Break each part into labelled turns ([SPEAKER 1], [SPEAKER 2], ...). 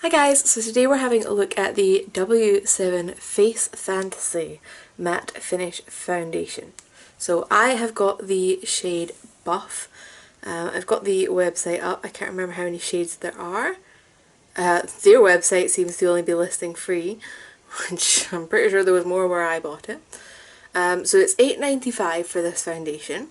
[SPEAKER 1] Hi guys, so today we're having a look at the W7 Face Fantasy Matte Finish Foundation. So I have got the shade Buff. I've got the website up. I can't remember how many shades there are. Their website seems to only be listing free, which I'm pretty sure there was more where I bought it. So it's $8.95 for this foundation.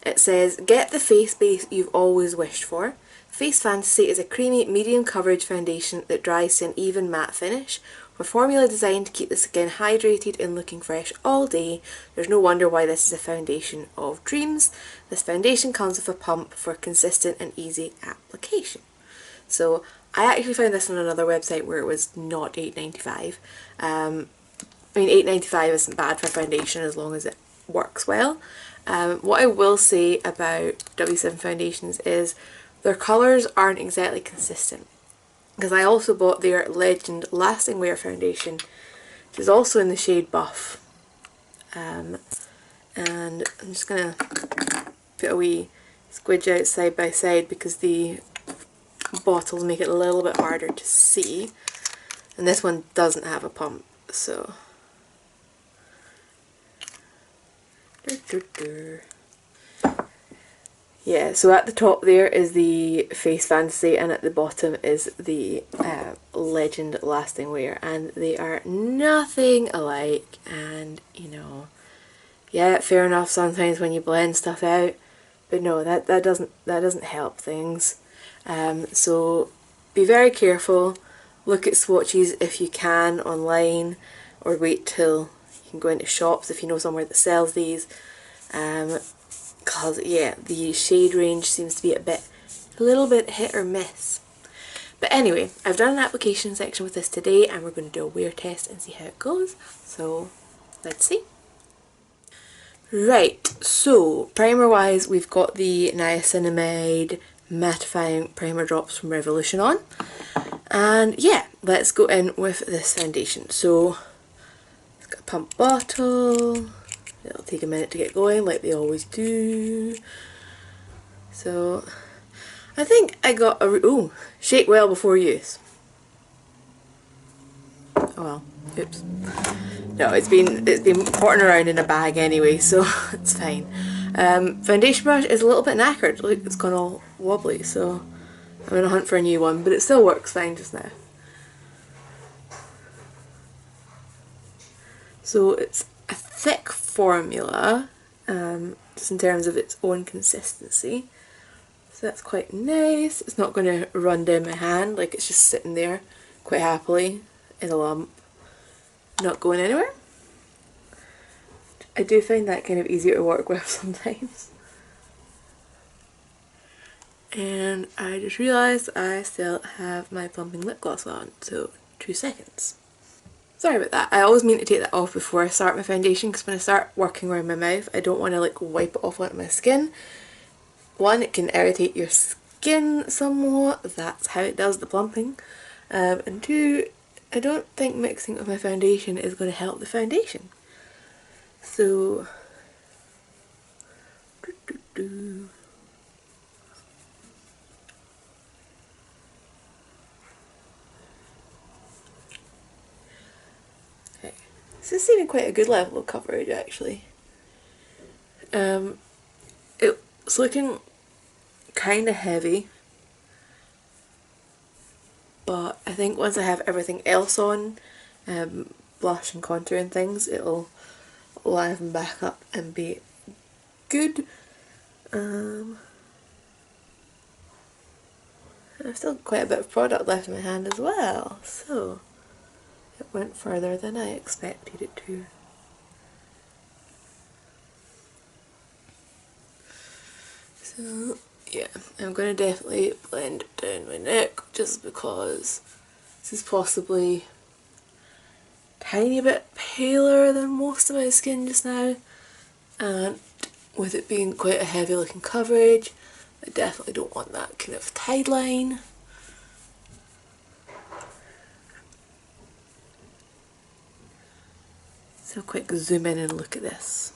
[SPEAKER 1] It says, get the face base you've always wished for. Face Fantasy is a creamy, medium coverage foundation that dries to an even matte finish. With a formula designed to keep the skin hydrated and looking fresh all day, there's no wonder why this is a foundation of dreams. This foundation comes with a pump for consistent and easy application. So I actually found this on another website where it was not $8.95. I mean, $8.95 isn't bad for a foundation as long as it works well. What I will say about W7 foundations is their colours aren't exactly consistent, because I also bought their Legend Lasting Wear foundation, which is also in the shade Buff, and I'm just going to put a wee squidge out side by side because the bottles make it a little bit harder to see, and this one doesn't have a pump, so yeah, so at the top there is the Face Fantasy and at the bottom is the Legend Lasting Wear, and they are nothing alike. And you know, yeah, fair enough sometimes when you blend stuff out, but no, that doesn't help things. So be very careful. Look at swatches if you can online, or wait till you can go into shops if you know somewhere that sells these. Because yeah, the shade range seems to be a little bit hit or miss. But anyway, I've done an application section with this today and we're going to do a wear test and see how it goes. So let's see. Right, so primer wise we've got the Niacinamide Mattifying Primer Drops from Revolution on. And yeah, let's go in with this foundation. So it's got a pump bottle. It'll take a minute to get going like they always do. So I think I got a shake well before use. Oh well, oops. No, it's been porting around in a bag anyway, so it's fine. Foundation brush is a little bit knackered. Look, it's gone all wobbly, so I'm gonna hunt for a new one, but it still works fine just now. So it's a thick formula, just in terms of its own consistency. So that's quite nice. It's not going to run down my hand, like it's just sitting there quite happily in a lump, not going anywhere. I do find that kind of easier to work with sometimes. And I just realised I still have my plumping lip gloss on, so 2 seconds. Sorry about that. I always mean to take that off before I start my foundation, because when I start working around my mouth I don't want to like wipe it off onto my skin. One, it can irritate your skin somewhat, that's how it does the plumping. And two, I don't think mixing with my foundation is going to help the foundation. So okay. This is seeming quite a good level of coverage actually. It's looking kind of heavy, but I think once I have everything else on, blush and contour and things, it'll liven back up and be good. I've still got quite a bit of product left in my hand as well, so it went further than I expected it to. So yeah, I'm going to definitely blend it down my neck just because this is possibly a tiny bit paler than most of my skin just now, and with it being quite a heavy looking coverage, I definitely don't want that kind of tide line. So quick zoom in and look at this.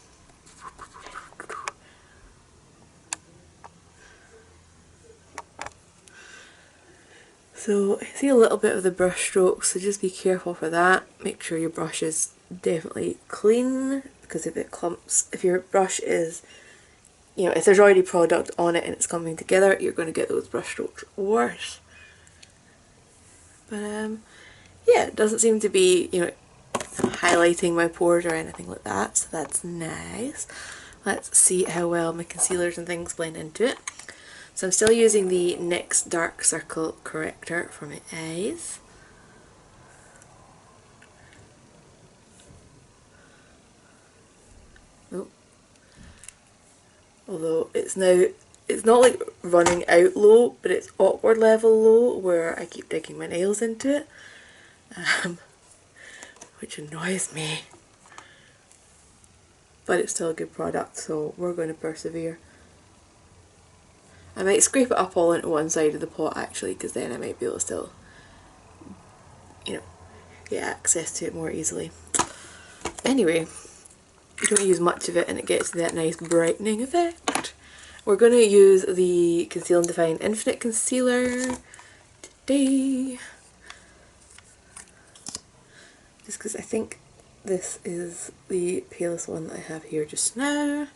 [SPEAKER 1] So I see a little bit of the brush strokes, so just be careful for that. Make sure your brush is definitely clean, because if it clumps, if your brush is, you know, if there's already product on it and it's coming together, you're going to get those brush strokes worse. But yeah, it doesn't seem to be, you know, highlighting my pores or anything like that, so that's nice. Let's see how well my concealers and things blend into it. So I'm still using the NYX Dark Circle Corrector for my eyes. Oh. Although it's not like running out low, but it's awkward level low where I keep digging my nails into it, which annoys me. But it's still a good product, so we're going to persevere. I might scrape it up all into one side of the pot actually, because then I might be able to still, you know, get access to it more easily. Anyway, you don't use much of it and it gets that nice brightening effect. We're going to use the Conceal and Define Infinite Concealer today, just because I think this is the palest one that I have here just now.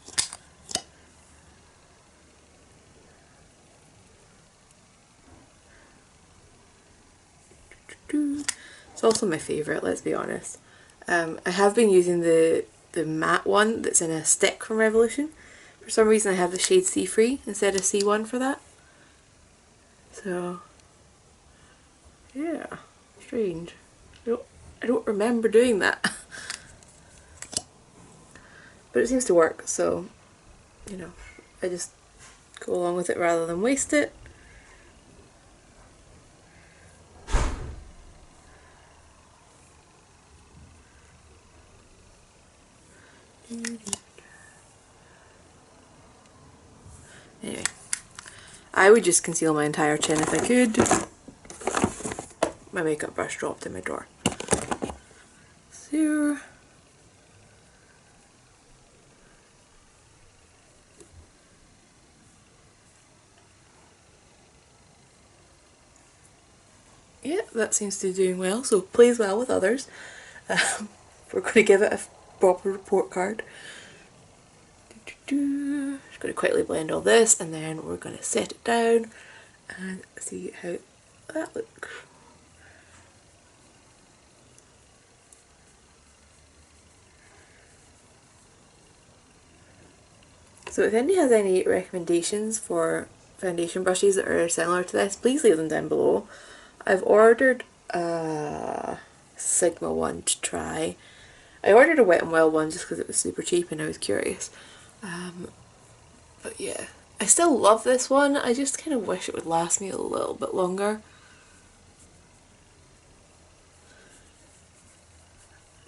[SPEAKER 1] It's also my favourite, let's be honest. I have been using the matte one that's in a stick from Revolution. For some reason I have the shade C3 instead of C1 for that. So, yeah, strange. I don't remember doing that. But it seems to work, so, you know, I just go along with it rather than waste it. Anyway, I would just conceal my entire chin if I could. My makeup brush dropped in my drawer. So, yeah, that seems to be doing well, so plays well with others. We're going to give it a proper report card. Just going to quickly blend all this and then we're going to set it down and see how that looks. So if anybody has any recommendations for foundation brushes that are similar to this, please leave them down below. I've ordered a Sigma one to try. I ordered a Wet n Wild one just because it was super cheap and I was curious. But yeah, I still love this one. I just kind of wish it would last me a little bit longer.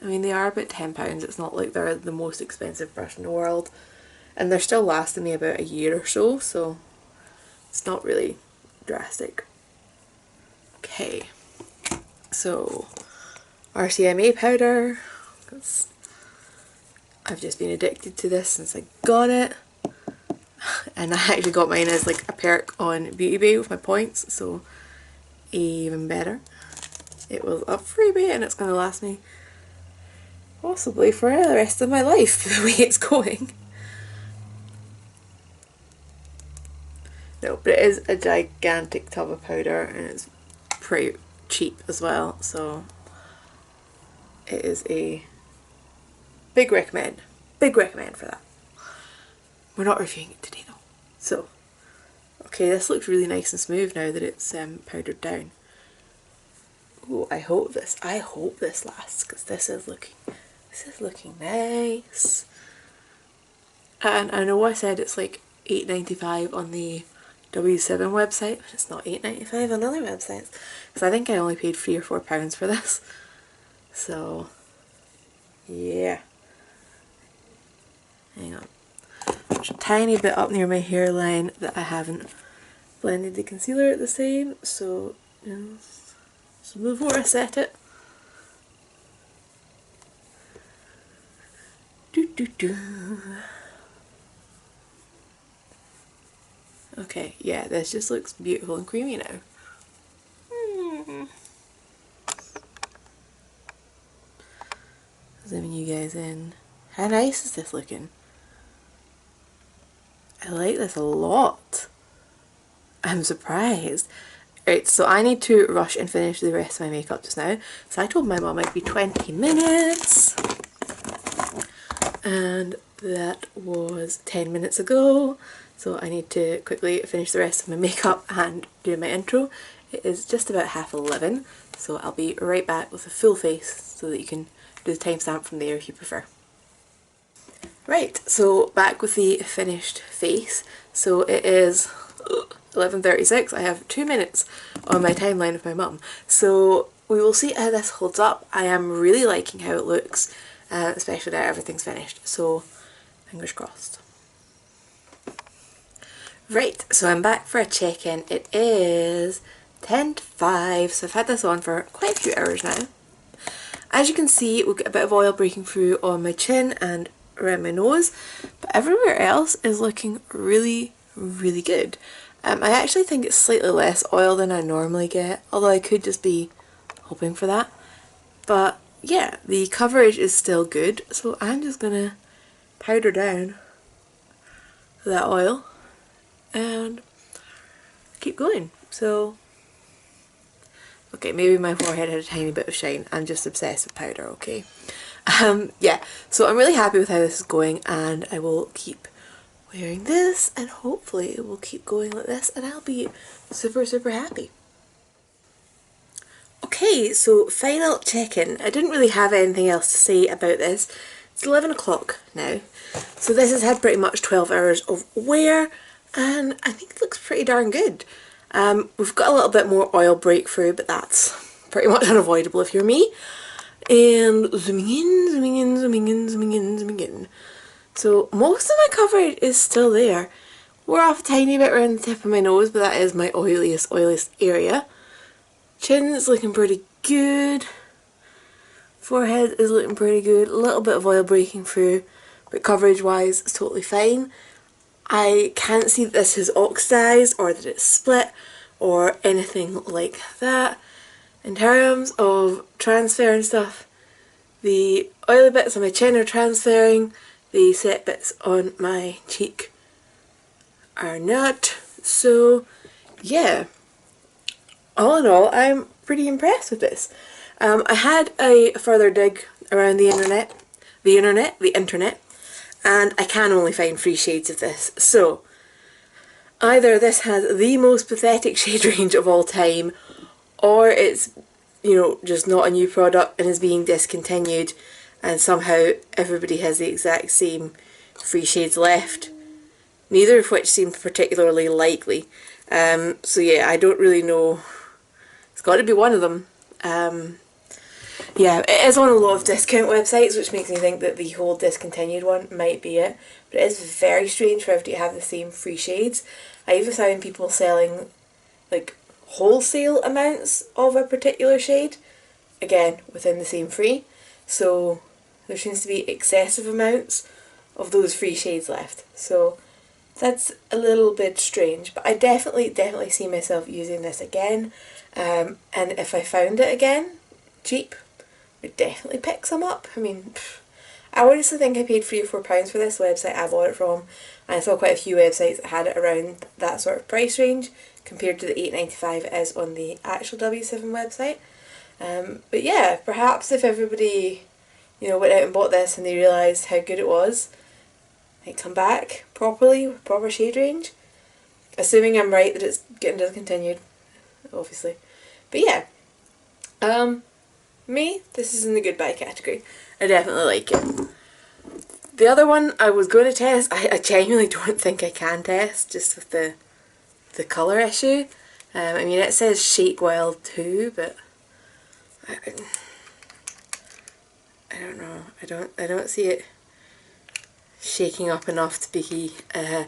[SPEAKER 1] I mean, they are about £10. It's not like they're the most expensive brush in the world. And they're still lasting me about a year or so it's not really drastic. Okay, so RCMA powder, because I've just been addicted to this since I got it. And I actually got mine as like a perk on Beauty Bay with my points, so even better. It was a freebie and it's going to last me possibly for the rest of my life the way it's going. No, but it is a gigantic tub of powder and it's pretty cheap as well, so it is a big recommend. Big recommend for that. We're not reviewing it today though. So, okay, this looks really nice and smooth now that it's powdered down. Ooh, I hope this lasts, because this is looking nice. And I know I said it's like $8.95 on the W7 website, but it's not $8.95 on other websites, because I think I only paid £3 or £4 for this. So, yeah. Hang on. There's a tiny bit up near my hairline that I haven't blended the concealer the same, so, you know, so before I set it. Okay, yeah, this just looks beautiful and creamy now. Zooming you guys in. How nice is this looking? I like this a lot. I'm surprised. Right, so I need to rush and finish the rest of my makeup just now. So I told my mum it'd be 20 minutes. And that was 10 minutes ago. So I need to quickly finish the rest of my makeup and do my intro. It is just about 11:30, so I'll be right back with a full face so that you can do the timestamp from there if you prefer. Right, so back with the finished face. So it is 11:36. I have 2 minutes on my timeline of my mum. So we will see how this holds up. I am really liking how it looks, especially now everything's finished. So fingers crossed. Right, so I'm back for a check-in. It is 10 to 5, so I've had this on for quite a few hours now. As you can see, we've got a bit of oil breaking through on my chin and around my nose, but everywhere else is looking really, really good. I actually think it's slightly less oil than I normally get, although I could just be hoping for that. But yeah, the coverage is still good, so I'm just gonna powder down that oil and keep going. So, okay, maybe my forehead had a tiny bit of shine. I'm just obsessed with powder, okay? Yeah, so I'm really happy with how this is going, and I will keep wearing this, and hopefully it will keep going like this, and I'll be super, super happy. Okay, so final check-in. I didn't really have anything else to say about this. It's 11 o'clock now, so this has had pretty much 12 hours of wear, and I think it looks pretty darn good. We've got a little bit more oil breakthrough, but that's pretty much unavoidable if you're me. And zooming in, zooming in, zooming in, zooming in, zooming in. So most of my coverage is still there. We're off a tiny bit around the tip of my nose, but that is my oiliest area. Chin's looking pretty good. Forehead is looking pretty good. A little bit of oil breaking through, but coverage wise it's totally fine. I can't see that this is oxidized or that it's split or anything like that. In terms of transfer and stuff, the oily bits on my chin are transferring, the set bits on my cheek are not. So yeah, all in all, I'm pretty impressed with this. I had a further dig around the internet, and I can only find 3 shades of this. So either this has the most pathetic shade range of all time, or it's, you know, just not a new product and is being discontinued, and somehow everybody has the exact same 3 shades left, neither of which seems particularly likely. So yeah, I don't really know. It's got to be one of them. Yeah, it is on a lot of discount websites, which makes me think that the whole discontinued one might be it. But it is very strange for everybody to have the same 3 shades. I even found people selling like wholesale amounts of a particular shade, again within the same 3. So there seems to be excessive amounts of those 3 shades left. So that's a little bit strange, but I definitely see myself using this again. And if I found it again cheap, I'd definitely pick some up. I mean, I honestly think I paid £3 or £4 for this website I bought it from, and I saw quite a few websites that had it around that sort of price range compared to the £8.95 it is on the actual W7 website. But yeah, perhaps if everybody, you know, went out and bought this and they realised how good it was, they'd come back properly with proper shade range. Assuming I'm right that it's getting discontinued, obviously. But yeah, me, this is in the goodbye category. I definitely like it. The other one I was going to test, I genuinely don't think I can test, just with the colour issue. I mean, it says Shake Wild 2, but I don't know. I don't see it shaking up enough to be the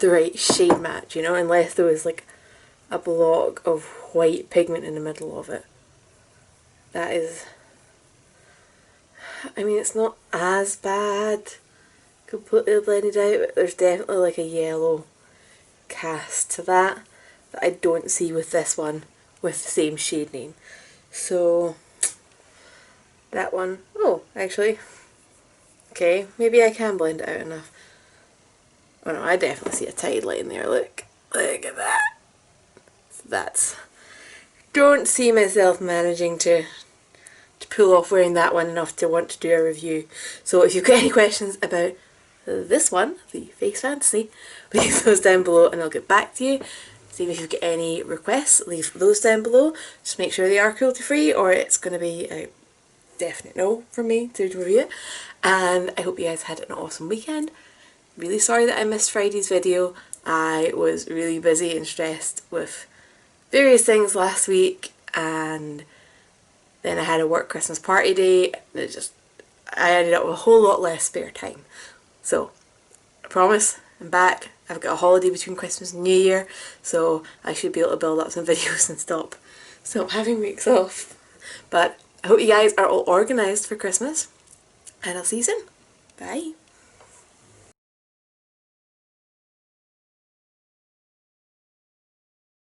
[SPEAKER 1] right shade match, you know, unless there was like a block of white pigment in the middle of it. That is, I mean, it's not as bad completely blended out, but there's definitely like a yellow cast to that I don't see with this one with the same shade name. So that one. Oh, actually, okay, maybe I can blend it out enough. Oh no, I definitely see a tide line there, look at that. That's, don't see myself managing to pull off wearing that one enough to want to do a review. So if you've got any questions about this one, the Face Fantasy, leave those down below and I'll get back to you. See if you've got any requests, leave those down below. Just make sure they are cruelty free or it's going to be a definite no from me to review it. And I hope you guys had an awesome weekend. Really sorry that I missed Friday's video. I was really busy and stressed with various things last week, and then I had a work Christmas party day. I ended up with a whole lot less spare time. So I promise I'm back. I've got a holiday between Christmas and New Year, so I should be able to build up some videos and stop having weeks off. But I hope you guys are all organised for Christmas, and I'll see you soon. Bye.